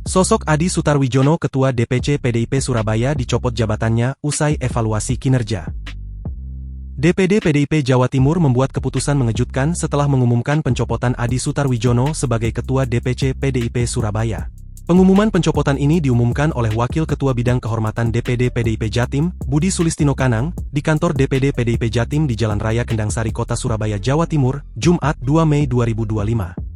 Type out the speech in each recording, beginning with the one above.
Sosok Adi Sutarwijono, Ketua DPC PDIP Surabaya, dicopot jabatannya usai evaluasi kinerja. DPD PDIP Jawa Timur membuat keputusan mengejutkan setelah mengumumkan pencopotan Adi Sutarwijono sebagai Ketua DPC PDIP Surabaya. Pengumuman pencopotan ini diumumkan oleh Wakil Ketua Bidang Kehormatan DPD PDIP Jatim, Budi Sulistino Kanang, di kantor DPD PDIP Jatim di Jalan Raya Kendangsari, Kota Surabaya, Jawa Timur, Jumat 2 Mei 2025.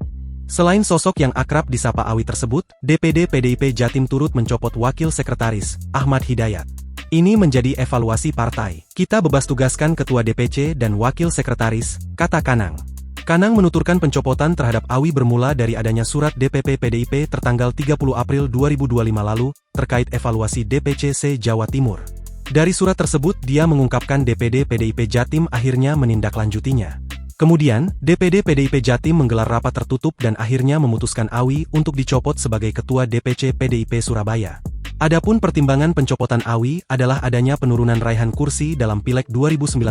Selain sosok yang akrab disapa Awi tersebut, DPD PDIP Jatim turut mencopot Wakil Sekretaris, Ahmad Hidayat. Ini menjadi evaluasi partai. Kita bebas tugaskan Ketua DPC dan Wakil Sekretaris, kata Kanang. Kanang menuturkan pencopotan terhadap Awi bermula dari adanya surat DPP PDIP tertanggal 30 April 2025 lalu, terkait evaluasi DPC se-Jawa Timur. Dari surat tersebut dia mengungkapkan DPD PDIP Jatim akhirnya menindaklanjutinya. Kemudian, DPD PDIP Jatim menggelar rapat tertutup dan akhirnya memutuskan Awi untuk dicopot sebagai Ketua DPC PDIP Surabaya. Adapun pertimbangan pencopotan Awi adalah adanya penurunan raihan kursi dalam Pileg 2019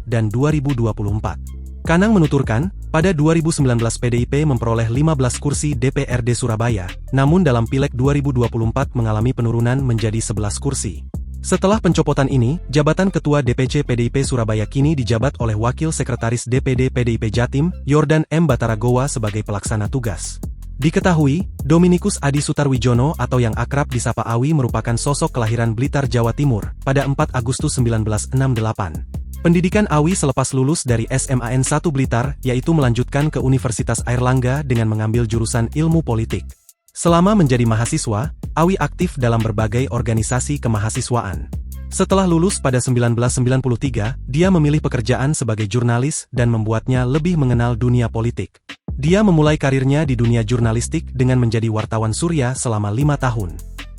dan 2024. Kanang menuturkan, pada 2019 PDIP memperoleh 15 kursi DPRD Surabaya, namun dalam Pileg 2024 mengalami penurunan menjadi 11 kursi. Setelah pencopotan ini, jabatan Ketua DPC PDIP Surabaya kini dijabat oleh Wakil Sekretaris DPD PDIP Jatim, Yordan M. Bataragowa sebagai pelaksana tugas. Diketahui, Dominikus Adi Sutarwijono atau yang akrab disapa Awi merupakan sosok kelahiran Blitar, Jawa Timur, pada 4 Agustus 1968. Pendidikan Awi selepas lulus dari SMAN 1 Blitar, yaitu melanjutkan ke Universitas Airlangga dengan mengambil jurusan Ilmu Politik. Selama menjadi mahasiswa, Awi aktif dalam berbagai organisasi kemahasiswaan. Setelah lulus pada 1993, dia memilih pekerjaan sebagai jurnalis dan membuatnya lebih mengenal dunia politik. Dia memulai karirnya di dunia jurnalistik dengan menjadi wartawan Surya selama 5 tahun.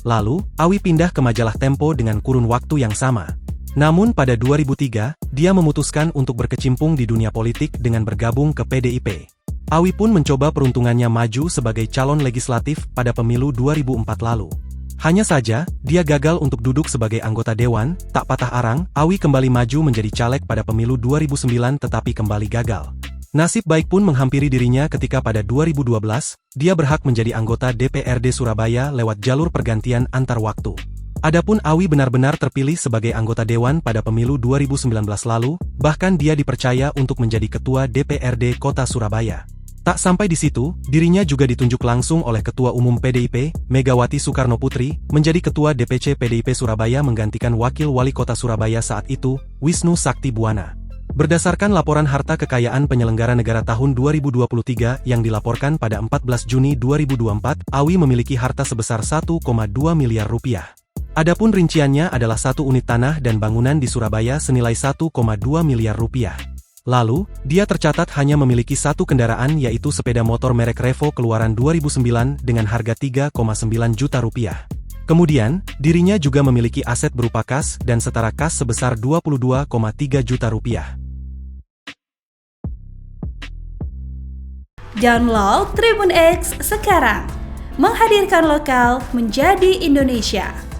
Lalu, Awi pindah ke majalah Tempo dengan kurun waktu yang sama. Namun pada 2003, dia memutuskan untuk berkecimpung di dunia politik dengan bergabung ke PDIP. Awi pun mencoba peruntungannya maju sebagai calon legislatif pada pemilu 2004 lalu. Hanya saja, dia gagal untuk duduk sebagai anggota dewan. Tak patah arang, Awi kembali maju menjadi caleg pada pemilu 2009 tetapi kembali gagal. Nasib baik pun menghampiri dirinya ketika pada 2012, dia berhak menjadi anggota DPRD Surabaya lewat jalur pergantian antar waktu. Adapun Awi benar-benar terpilih sebagai anggota dewan pada pemilu 2019 lalu, bahkan dia dipercaya untuk menjadi Ketua DPRD Kota Surabaya. Tak sampai di situ, dirinya juga ditunjuk langsung oleh Ketua Umum PDIP, Megawati Soekarnoputri, menjadi Ketua DPC PDIP Surabaya menggantikan Wakil Wali Kota Surabaya saat itu, Wisnu Sakti Buwana. Berdasarkan laporan harta kekayaan penyelenggara negara tahun 2023 yang dilaporkan pada 14 Juni 2024, Awi memiliki harta sebesar 1,2 miliar rupiah. Adapun rinciannya adalah 1 unit tanah dan bangunan di Surabaya senilai 1,2 miliar rupiah. Lalu, dia tercatat hanya memiliki 1 kendaraan yaitu sepeda motor merek Revo keluaran 2009 dengan harga 3,9 juta rupiah. Kemudian, dirinya juga memiliki aset berupa kas dan setara kas sebesar 22,3 juta rupiah. Download Tribun X sekarang, menghadirkan lokal menjadi Indonesia.